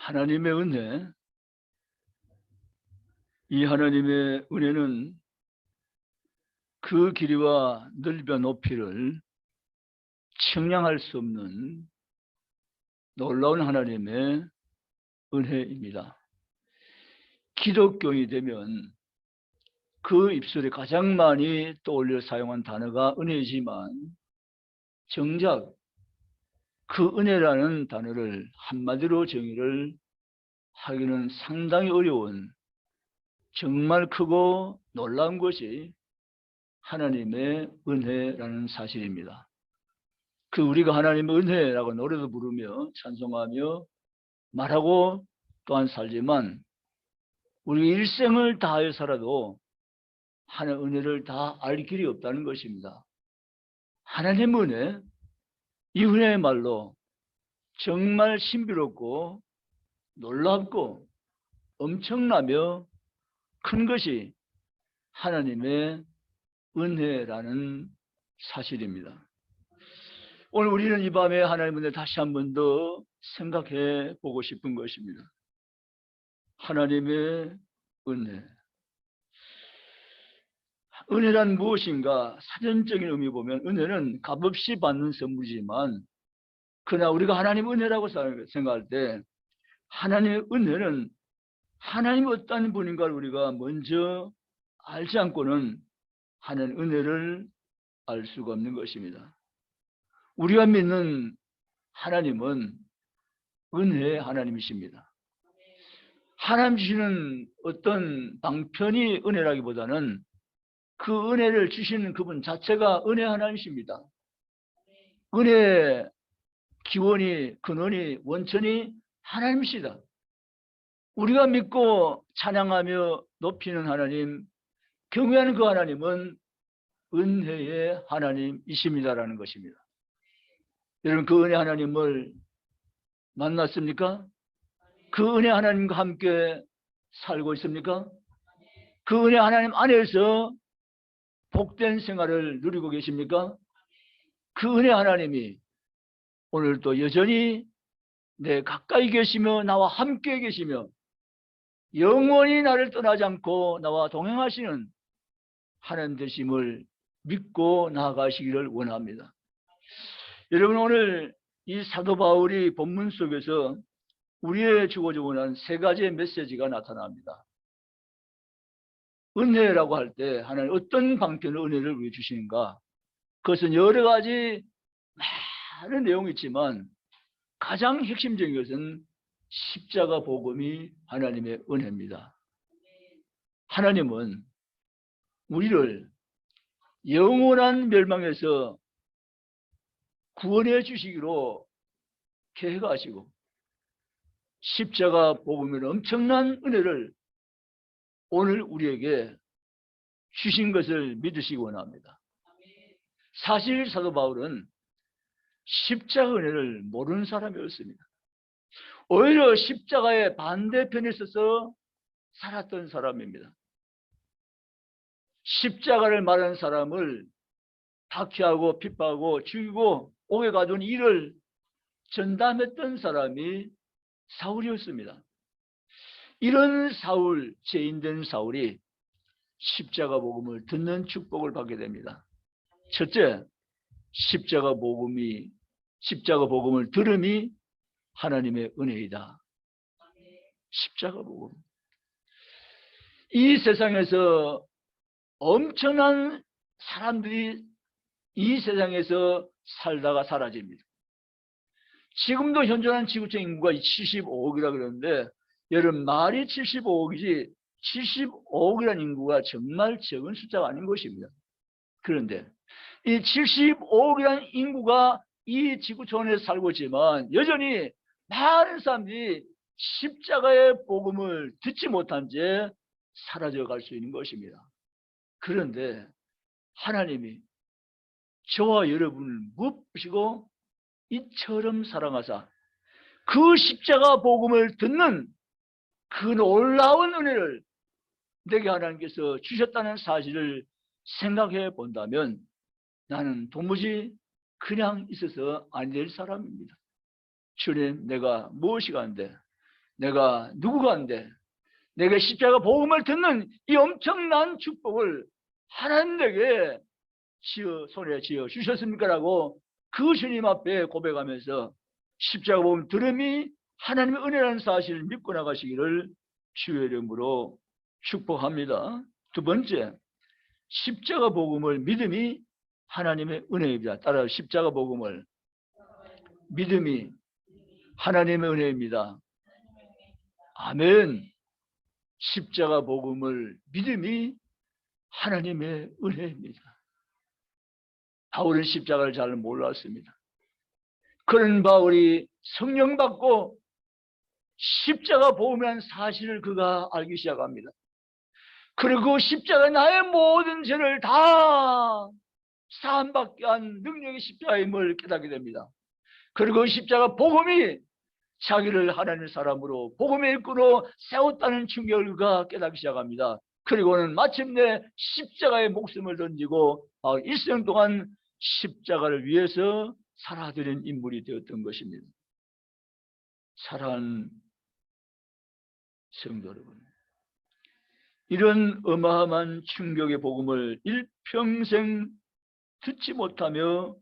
하나님의 은혜, 이 하나님의 은혜는 그 길이와 넓이와 높이를 측량할 수 없는 놀라운 하나님의 은혜입니다. 기독교인이 되면 그 입술에 가장 많이 떠올려 사용한 단어가 은혜이지만 정작 그 은혜라는 단어를 한마디로 정의를 하기는 상당히 어려운 정말 크고 놀라운 것이 하나님의 은혜라는 사실입니다. 그 우리가 하나님의 은혜라고 노래도 부르며 찬송하며 말하고 또한 살지만 우리 일생을 다하여 살아도 하나님의 은혜를 다 알 길이 없다는 것입니다. 하나님의 은혜, 이 은혜야말로 정말 신비롭고 놀랍고 엄청나며 큰 것이 하나님의 은혜라는 사실입니다. 오늘 우리는 이 밤에 하나님의 은혜 다시 한 번 더 생각해 보고 싶은 것입니다. 하나님의 은혜. 은혜란 무엇인가? 사전적인 의미 보면 은혜는 값없이 받는 선물이지만 그러나 우리가 하나님 은혜라고 생각할 때 하나님의 은혜는 하나님이 어떤 분인가를 우리가 먼저 알지 않고는 하나님 은혜를 알 수가 없는 것입니다. 우리가 믿는 하나님은 은혜의 하나님이십니다. 하나님 주시는 어떤 방편이 은혜라기보다는 그 은혜를 주시는 그분 자체가 은혜 하나님이십니다. 은혜의 기원이, 근원이, 원천이 하나님이시다. 우리가 믿고 찬양하며 높이는 하나님, 경외하는 그 하나님은 은혜의 하나님이십니다라는 것입니다. 여러분, 그 은혜 하나님을 만났습니까? 그 은혜 하나님과 함께 살고 있습니까? 그 은혜 하나님 안에서 복된 생활을 누리고 계십니까? 그 은혜 하나님이 오늘도 여전히 내 가까이 계시며 나와 함께 계시며 영원히 나를 떠나지 않고 나와 동행하시는 하나님 되심을 믿고 나아가시기를 원합니다. 여러분, 오늘 이 사도 바울이 본문 속에서 우리의 주고자 원하는 세 가지의 메시지가 나타납니다. 은혜라고 할 때 하나님 어떤 방편의 은혜를 우리에게 주시는가? 그것은 여러 가지 많은 내용이 있지만 가장 핵심적인 것은 십자가 복음이 하나님의 은혜입니다. 하나님은 우리를 영원한 멸망에서 구원해 주시기로 계획하시고 십자가 복음의 엄청난 은혜를 오늘 우리에게 주신 것을 믿으시기 원합니다. 사실 사도 바울은 십자가 은혜를 모르는 사람이었습니다. 오히려 십자가의 반대편에 서서 살았던 사람입니다. 십자가를 말하는 사람을 박해하고 핍박하고 죽이고 옥에 가둔 일을 전담했던 사람이 사울이었습니다. 이런 사울, 죄인된 사울이 십자가 복음을 듣는 축복을 받게 됩니다. 첫째, 십자가 복음을 들음이 하나님의 은혜이다. 십자가 복음. 이 세상에서 엄청난 사람들이 이 세상에서 살다가 사라집니다. 지금도 현존하는 지구촌 인구가 75억이라 그러는데 여러분, 말이 75억이지 75억이라는 인구가 정말 적은 숫자가 아닌 것입니다. 그런데 이 75억이라는 인구가 이 지구촌에 살고 있지만 여전히 많은 사람들이 십자가의 복음을 듣지 못한 채 사라져갈 수 있는 것입니다. 그런데 하나님이 저와 여러분을 묻으시고 이처럼 사랑하사 그 십자가 복음을 듣는 그 놀라운 은혜를 내게 하나님께서 주셨다는 사실을 생각해 본다면 나는 도무지 그냥 있어서 안 될 사람입니다. 주님, 내가 무엇이 간데 내가 누구가 한데 내게 십자가 복음을 듣는 이 엄청난 축복을 하나님 내게 손에 쥐어 주셨습니까? 라고 그 주님 앞에 고백하면서 십자가 복음 들음이 하나님의 은혜라는 사실을 믿고 나가시기를 주의 이름으로 축복합니다. 두 번째, 십자가 복음을 믿음이 하나님의 은혜입니다. 따라 십자가 복음을 믿음이 하나님의 은혜입니다. 아멘. 십자가 복음을 믿음이 하나님의 은혜입니다. 바울은 십자가를 잘 몰랐습니다. 그런 바울이 성령 받고 십자가 복음이라는 사실을 그가 알기 시작합니다. 그리고 십자가 나의 모든 죄를 다 사함받게 한 능력의 십자가임을 깨닫게 됩니다. 그리고 십자가 복음이 자기를 하나님의 사람으로 복음의 일꾼으로 세웠다는 충격을 그가 깨닫기 시작합니다. 그리고는 마침내 십자가에 목숨을 던지고 일생 동안 십자가를 위해서 살아드린 인물이 되었던 것입니다. 사랑하는 성도 여러분, 이런 어마어마한 충격의 복음을 일평생 듣지 못하며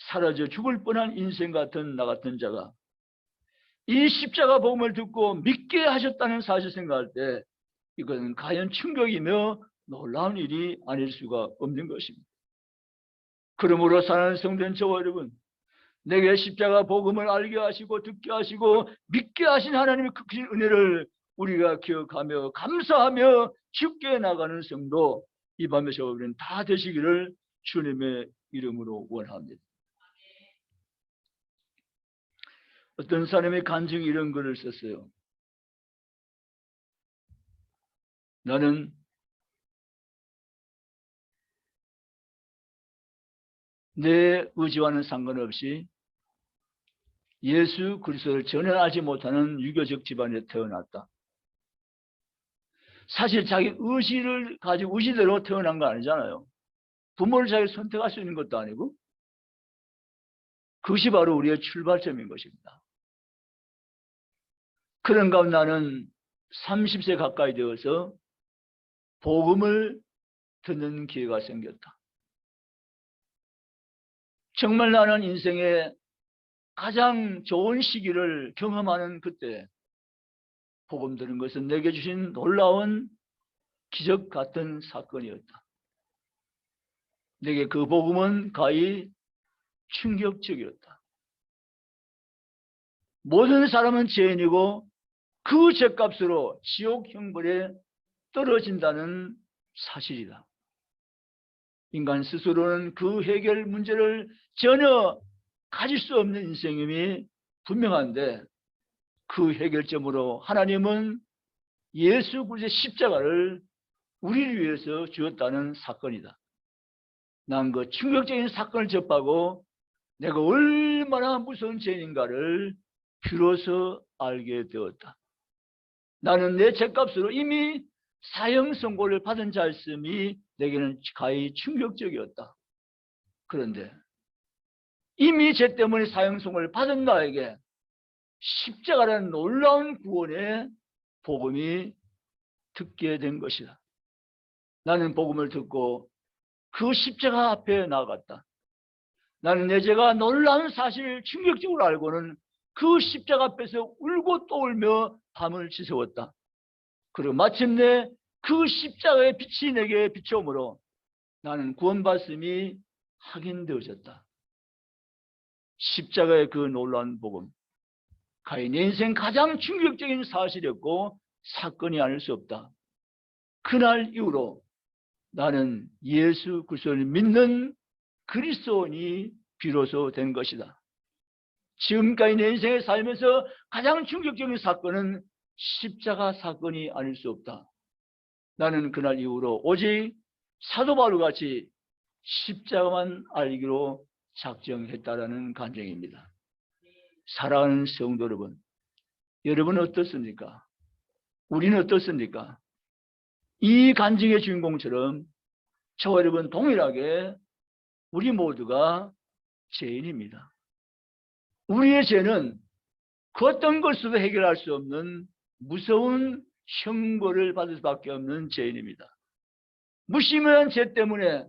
사라져 죽을 뻔한 인생 같은 나 같은 자가 이 십자가 복음을 듣고 믿게 하셨다는 사실 생각할 때 이것은 과연 충격이며 놀라운 일이 아닐 수가 없는 것입니다. 그러므로 사랑하는 성도된 저와 여러분, 내게 십자가 복음을 알게 하시고 듣게 하시고 믿게 하신 하나님의 크신 은혜를 우리가 기억하며 감사하며 죽게 나가는 성도 이 밤에 저와 우리는 다 되시기를 주님의 이름으로 원합니다. 어떤 사람의 간증이 이런 글을 썼어요. 나는 내 의지와는 상관없이 예수 그리스도를 전혀 알지 못하는 유교적 집안에 태어났다. 사실 자기 의지를 가지고 의지대로 태어난 거 아니잖아요. 부모를 자기 선택할 수 있는 것도 아니고 그것이 바로 우리의 출발점인 것입니다. 그런 가운데 나는 30세 가까이 되어서 복음을 듣는 기회가 생겼다. 정말 나는 인생의 가장 좋은 시기를 경험하는 그때 복음 들은 것은 내게 주신 놀라운 기적 같은 사건이었다. 내게 그 복음은 가히 충격적이었다. 모든 사람은 죄인이고 그 죄값으로 지옥 형벌에 떨어진다는 사실이다. 인간 스스로는 그 해결 문제를 전혀 가질 수 없는 인생임이 분명한데 그 해결점으로 하나님은 예수 그리스도의 십자가를 우리를 위해서 주었다는 사건이다. 난 그 충격적인 사건을 접하고 내가 얼마나 무서운 죄인인가를 비로소 알게 되었다. 나는 내 죄값으로 이미 사형 선고를 받은 자였음이 내게는 가히 충격적이었다. 그런데 이미 죄 때문에 사형 선고를 받은 나에게 십자가라는 놀라운 구원의 복음이 듣게 된 것이다. 나는 복음을 듣고 그 십자가 앞에 나아갔다. 나는 내 죄가 놀라운 사실을 충격적으로 알고는 그 십자가 앞에서 울고 또 울며 밤을 지새웠다. 그리고 마침내 그 십자가의 빛이 내게 비춰오므로 나는 구원받음이 확인되어졌다. 십자가의 그 놀라운 복음, 가히 내 인생 가장 충격적인 사실이었고 사건이 아닐 수 없다. 그날 이후로 나는 예수 그리스도를 믿는 그리스도인이 비로소 된 것이다. 지금까지 내 인생에 살면서 가장 충격적인 사건은 십자가 사건이 아닐 수 없다. 나는 그날 이후로 오직 사도 바울 같이 십자가만 알기로 작정했다라는 간증입니다. 사랑하는 성도 여러분, 여러분은 어떻습니까? 우리는 어떻습니까? 이 간증의 주인공처럼 저와 여러분 동일하게 우리 모두가 죄인입니다. 우리의 죄는 그 어떤 것으로도 해결할 수 없는 무서운 형벌을 받을 수밖에 없는 죄인입니다. 무심한 죄 때문에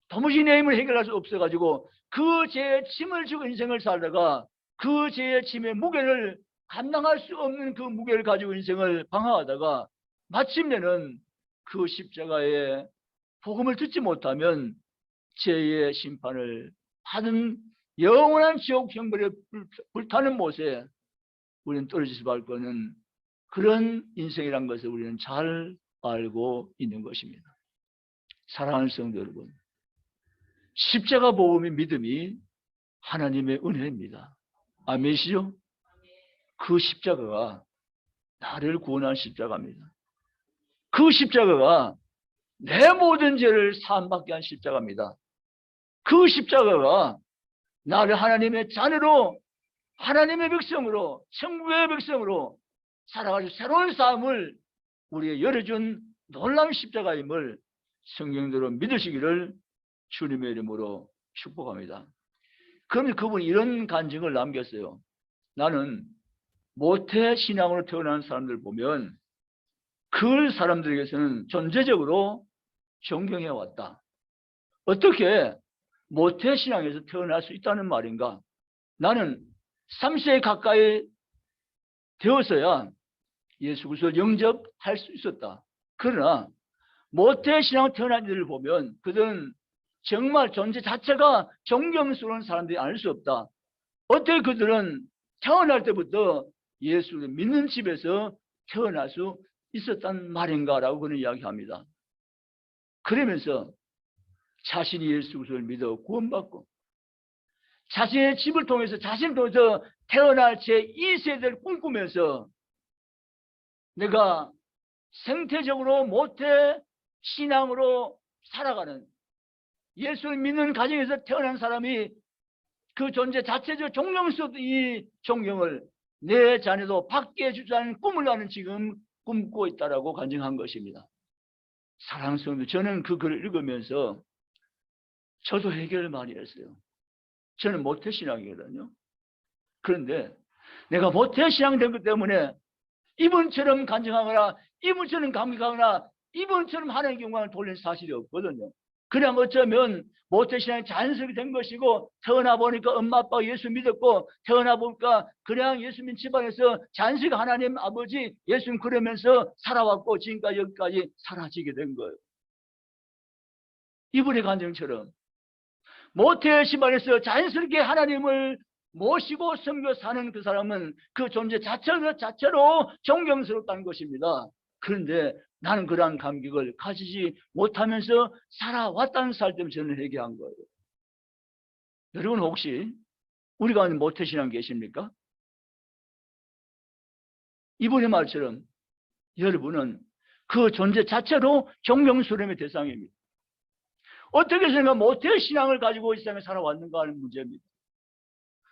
도무지 내 힘을 해결할 수 없어가지고 그 죄의 짐을 지고 인생을 살다가 그 죄의 짐의 무게를 감당할 수 없는 그 무게를 가지고 인생을 방황하다가 마침내는 그 십자가의 복음을 듣지 못하면 죄의 심판을 받은 영원한 지옥 형벌에 불타는 못에 우리는 떨어질 수밖에 없는 그런 인생이란 것을 우리는 잘 알고 있는 것입니다. 사랑하는 성도 여러분, 십자가 복음의 믿음이 하나님의 은혜입니다. 아멘이시죠? 그 십자가가 나를 구원한 십자가입니다. 그 십자가가 내 모든 죄를 사함받게 한 십자가입니다. 그 십자가가 나를 하나님의 자녀로, 하나님의 백성으로, 천국의 백성으로 살아가지고 새로운 삶을 우리에게 열어준 놀라운 십자가임을 성경대로 믿으시기를 주님의 이름으로 축복합니다. 그런데 그분이 이런 간증을 남겼어요. 나는 모태 신앙으로 태어난 사람들 보면 그 사람들에게서는 존재적으로 존경해 왔다. 어떻게 모태 신앙에서 태어날 수 있다는 말인가? 나는 30세 가까이 되어서야 예수 그리스도를 영접할 수 있었다. 그러나 모태 신앙으로 태어난 이들을 보면 그들은 정말 존재 자체가 존경스러운 사람들이 아닐 수 없다. 어떻게 그들은 태어날 때부터 예수를 믿는 집에서 태어날 수 있었단 말인가라고 그는 이야기합니다. 그러면서 자신이 예수 그리스도를 믿어 구원받고 자신의 집을 통해서 자신을 통해서 태어날 제2세대를 꿈꾸면서 내가 생태적으로 모태 신앙으로 살아가는 예수를 믿는 가정에서 태어난 사람이 그 존재 자체적 존경스러운 이 존경을 내 자녀도 받게 해주자는 꿈을 나는 지금 꿈꾸고 있다라고 간증한 것입니다. 사랑하는 성도, 저는 그 글을 읽으면서 저도 해결을 많이 했어요. 저는 모태신앙이거든요. 그런데 내가 모태신앙 된 것 때문에 이분처럼 간증하거나 이분처럼 감격하거나 이분처럼 하나님의 영광을 돌리는 사실이 없거든요. 그냥 어쩌면 모태신앙이 자연스럽게 된 것이고 태어나 보니까 엄마 아빠가 예수 믿었고 태어나 보니까 그냥 예수 믿는 집안에서 자연스럽게 하나님 아버지 예수님 그러면서 살아왔고 지금까지 여기까지 사라지게 된 거예요. 이분의 간증처럼 모태 집안에서 자연스럽게 하나님을 모시고 섬겨 사는 그 사람은 그 존재 자체로 존경스럽다는 것입니다. 그런데 나는 그러한 감격을 가지지 못하면서 살아왔다는 사실 때문에 저는 회개한 거예요. 여러분 혹시 우리 가운데 모태신앙 계십니까? 이분의 말처럼 여러분은 그 존재 자체로 존경스러움의 대상입니다. 어떻게 생각 모태신앙을 가지고 이 세상에 살아왔는가 하는 문제입니다.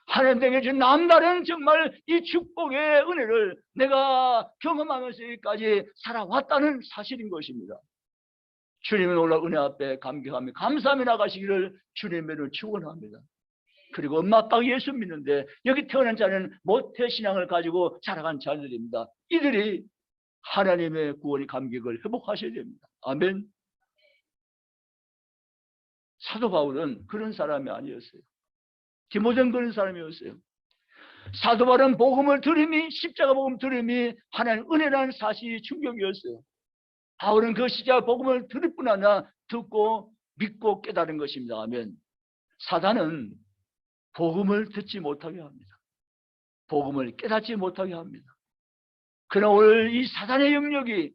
하나님께 준 남다른 정말 이 축복의 은혜를 내가 경험하면서 여기까지 살아왔다는 사실인 것입니다. 주님의 놀라운 은혜 앞에 감격하며 감사하며 나가시기를 주님을 축원합니다. 그리고 엄마 아빠가 예수 믿는데 여기 태어난 자는 모태신앙을 가지고 자라간 자들입니다. 이들이 하나님의 구원의 감격을 회복하셔야 됩니다. 아멘. 사도 바울은 그런 사람이 아니었어요. 디모데는 그런 사람이었어요. 사도 바울은 복음을 들음이 십자가 복음 들음이 하나님 은혜라는 사실이 충격이었어요. 바울은 그 십자가 복음을 들을 뿐 아니라 듣고 믿고 깨달은 것입니다. 아멘. 사단은 복음을 듣지 못하게 합니다. 복음을 깨닫지 못하게 합니다. 그러나 오늘 이 사단의 영역이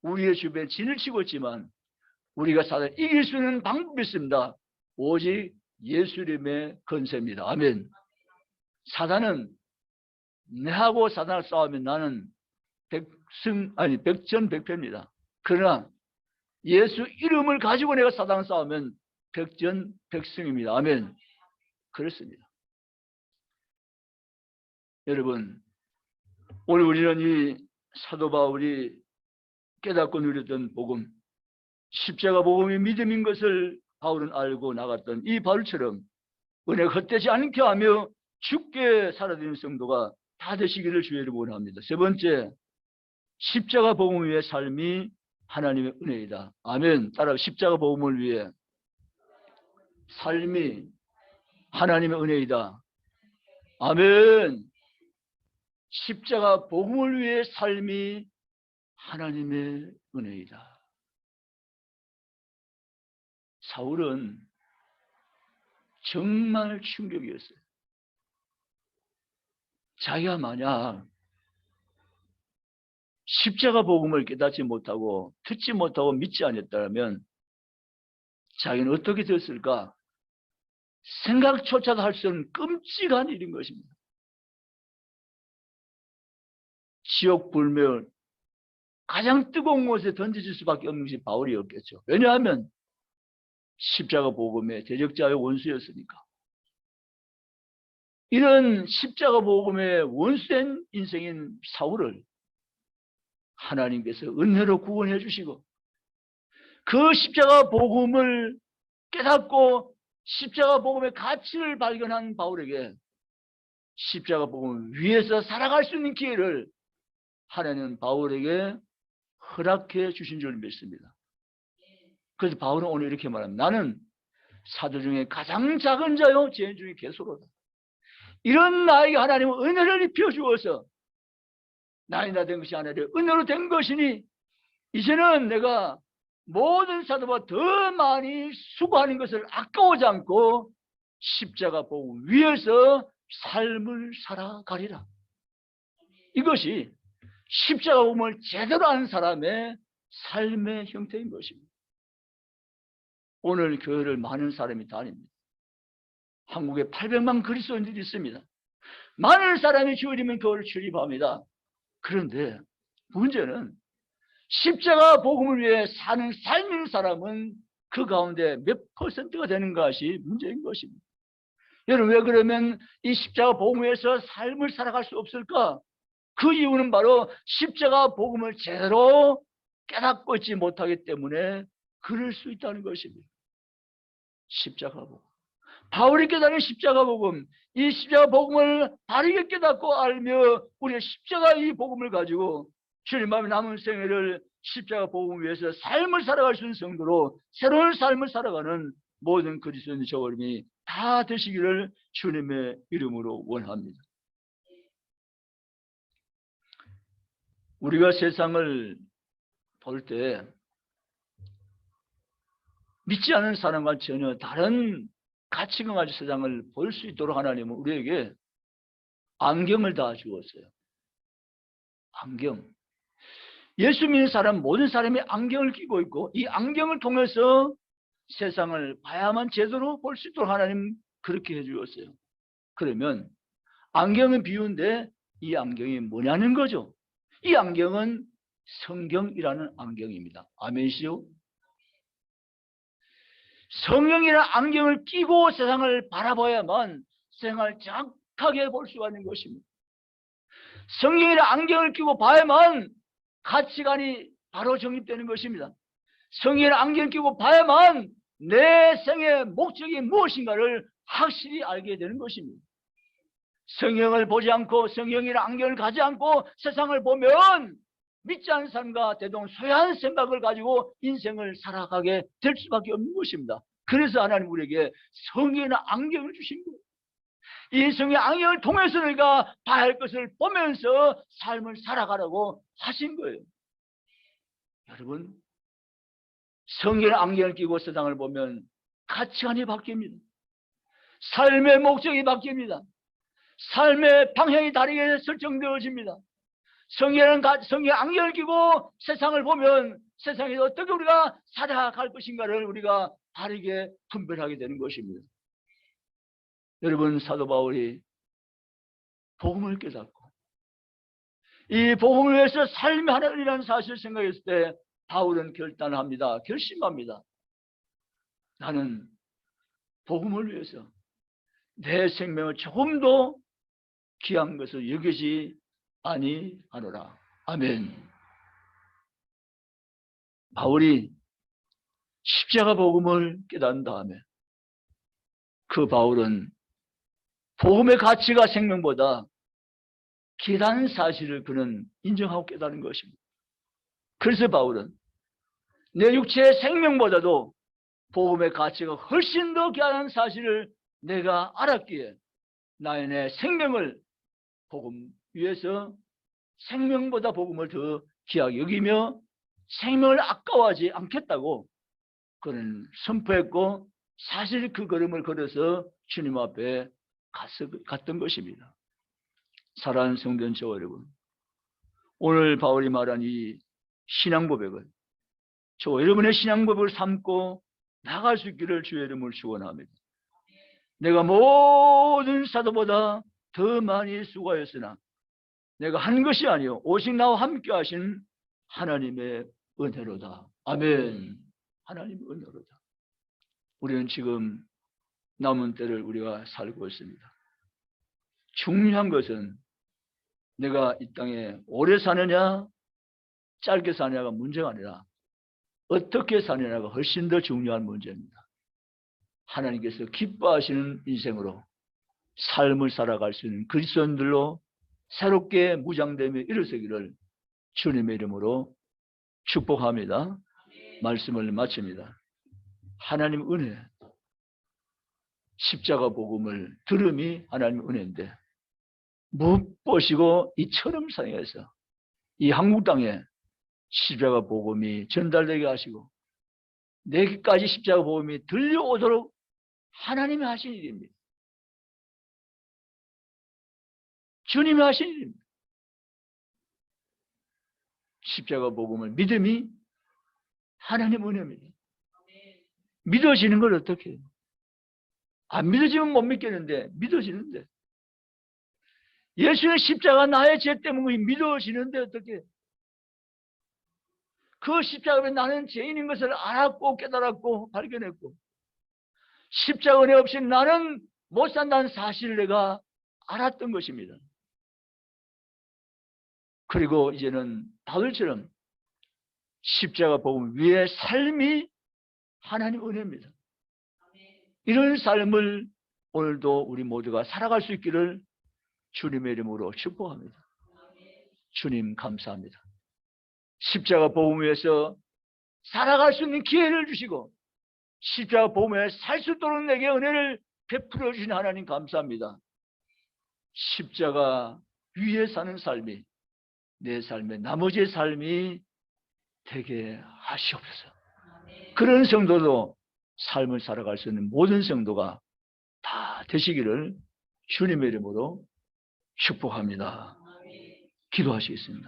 우리의 주변에 진을 치고 있지만 우리가 사단을 이길 수 있는 방법이 있습니다. 오직 예수님의 건세입니다. 아멘. 사단은 내하고 사단을 싸우면 나는 백전백패입니다. 그러나 예수 이름을 가지고 내가 사단을 싸우면 백전백승입니다. 아멘. 그렇습니다. 여러분, 오늘 우리는 이 사도 바울이 깨닫고 누렸던 복음, 십자가 복음이 믿음인 것을 바울은 알고 나갔던 이 바울처럼 은혜가 헛되지 않게 하며 죽게 살아드는 성도가 다 되시기를 주의 이름으로 원합니다. 세 번째, 십자가 복음 위의 삶이 하나님의 은혜이다. 아멘. 따라 십자가 복음을 위해 삶이 하나님의 은혜이다. 아멘. 십자가 복음을 위해 삶이 하나님의 은혜이다. 사울은 정말 충격이었어요. 자기가 만약 십자가 복음을 깨닫지 못하고 듣지 못하고 믿지 않았다면 자기는 어떻게 됐을까? 생각조차도 할 수 없는 끔찍한 일인 것입니다. 지옥 불멸 가장 뜨거운 곳에 던져질 수밖에 없는 것이 바울이었겠죠. 왜냐하면 십자가 복음의 대적자의 원수였으니까. 이런 십자가 복음의 원수된 인생인 사울을 하나님께서 은혜로 구원해 주시고 그 십자가 복음을 깨닫고 십자가 복음의 가치를 발견한 바울에게 십자가 복음 위에서 살아갈 수 있는 기회를 하나님은 바울에게 허락해 주신 줄 믿습니다. 그래서 바울은 오늘 이렇게 말합니다. 나는 사도 중에 가장 작은 자요 죄인 중에 괴수로다. 이런 나에게 하나님은 은혜를 입혀 주어서 나이 나 된 것이 아니라 은혜로 된 것이니 이제는 내가 모든 사도보다 더 많이 수고하는 것을 아까워하지 않고 십자가 복음 위에서 삶을 살아가리라. 이것이 십자가 복음을 제대로 아는 사람의 삶의 형태인 것입니다. 오늘 교회를 많은 사람이 다닙니다. 한국에 800만 그리스도인들이 있습니다. 많은 사람이 주일이면 교회를 출입합니다. 그런데 문제는 십자가 복음을 위해 사는 삶인 사람은 그 가운데 몇 퍼센트가 되는 것이 문제인 것입니다. 여러분, 왜 그러면 이 십자가 복음 위에서 삶을 살아갈 수 없을까? 그 이유는 바로 십자가 복음을 제대로 깨닫고 있지 못하기 때문에 그럴 수 있다는 것입니다. 십자가 복음. 바울이 깨달은 십자가 복음, 이 십자가 복음을 바르게 깨닫고 알며 우리의 십자가 이 복음을 가지고 주님의 남은 생애를 십자가 복음 위해서 삶을 살아갈 수 있는 성도로 새로운 삶을 살아가는 모든 그리스도인 저여러분이 다 되시기를 주님의 이름으로 원합니다. 우리가 세상을 볼 때 믿지 않은 사람과 전혀 다른 가치관 가지고 세상을 볼 수 있도록 하나님은 우리에게 안경을 다 주었어요. 안경. 예수 믿는 사람 모든 사람이 안경을 끼고 있고 이 안경을 통해서 세상을 봐야만 제대로 볼 수 있도록 하나님 그렇게 해주었어요. 그러면 안경은 비유인데 이 안경이 뭐냐는 거죠. 이 안경은 성경이라는 안경입니다. 아멘이시요? 성경이라는 안경을 끼고 세상을 바라봐야만 세상을 정확하게 볼 수가 있는 것입니다. 성경이라는 안경을 끼고 봐야만 가치관이 바로 정립되는 것입니다. 성경이라는 안경을 끼고 봐야만 내 생의 목적이 무엇인가를 확실히 알게 되는 것입니다. 성경을 보지 않고 성경이라는 안경을 가지 않고 세상을 보면 믿지 않는 사람과 대동소이한 생각을 가지고 인생을 살아가게 될 수밖에 없는 것입니다. 그래서 하나님 우리에게 성경의 안경을 주신 거예요. 이 성경의 안경을 통해서 우리가 봐야 할 것을 보면서 삶을 살아가라고 하신 거예요. 여러분, 성경의 안경을 끼고 세상을 보면 가치관이 바뀝니다. 삶의 목적이 바뀝니다. 삶의 방향이 다르게 설정되어집니다. 성경의 안경을 끼고 세상을 보면 세상에 어떻게 우리가 살아갈 것인가를 우리가 바르게 분별하게 되는 것입니다. 여러분, 사도 바울이 복음을 깨닫고 이 복음을 위해서 삶이 하나님이라는 사실을 생각했을 때 바울은 결단합니다. 결심합니다. 나는 복음을 위해서 내 생명을 조금도 귀한 것을 여기지 아니하노라. 아멘. 바울이 십자가 복음을 깨달은 다음에 그 바울은 복음의 가치가 생명보다 귀한 사실을 그는 인정하고 깨달은 것입니다. 그래서 바울은 내 육체의 생명보다도 복음의 가치가 훨씬 더 귀한 사실을 내가 알았기에 나의 내 생명을 복음 위해서 생명보다 복음을 더 귀하게 여기며 생명을 아까워하지 않겠다고 그는 선포했고 사실 그 걸음을 걸어서 주님 앞에 갔던 것입니다. 사랑하는 성도님과 여러분, 오늘 바울이 말한 이 신앙 고백을 여러분의 신앙 고백을 삼고 나갈 수 있기를 주의 이름을 축원합니다. 내가 모든 사도보다 더 많이 수고하였으나 내가 한 것이 아니요 오직 나와 함께 하신 하나님의 은혜로다. 아멘. 하나님의 은혜로다. 우리는 지금 남은 때를 우리가 살고 있습니다. 중요한 것은 내가 이 땅에 오래 사느냐 짧게 사느냐가 문제가 아니라 어떻게 사느냐가 훨씬 더 중요한 문제입니다. 하나님께서 기뻐하시는 인생으로 삶을 살아갈 수 있는 그리스도인들로 새롭게 무장됨에 이르서기를 주님의 이름으로 축복합니다. 말씀을 마칩니다. 하나님 은혜, 십자가 복음을 들음이 하나님 은혜인데 무엇보시고 이 철음상에서 이 한국 땅에 십자가 복음이 전달되게 하시고 내게까지 십자가 복음이 들려오도록 하나님이 하신 일입니다. 주님이 하신 일입니다. 십자가 복음을 믿음이 하나님 은혜입니다. 믿어지는 걸 어떻게 해요? 안 믿어지면 못 믿겠는데 믿어지는데 예수의 십자가 나의 죄 때문에 믿어지는데 어떻게 해요? 그 십자가에 나는 죄인인 것을 알았고 깨달았고 발견했고 십자가 은혜 없이 나는 못 산다는 사실을 내가 알았던 것입니다. 그리고 이제는 바울처럼 십자가 복음 위에 삶이 하나님 은혜입니다. 이런 삶을 오늘도 우리 모두가 살아갈 수 있기를 주님의 이름으로 축복합니다. 주님 감사합니다. 십자가 복음 위에서 살아갈 수 있는 기회를 주시고 십자가 복음에 살 수 있도록 내게 은혜를 베풀어 주신 하나님 감사합니다. 십자가 위에 사는 삶이 내 삶의 나머지 삶이 되게 하시옵소서. 그런 성도도 삶을 살아갈 수 있는 모든 성도가 다 되시기를 주님의 이름으로 축복합니다. 기도하시겠습니다.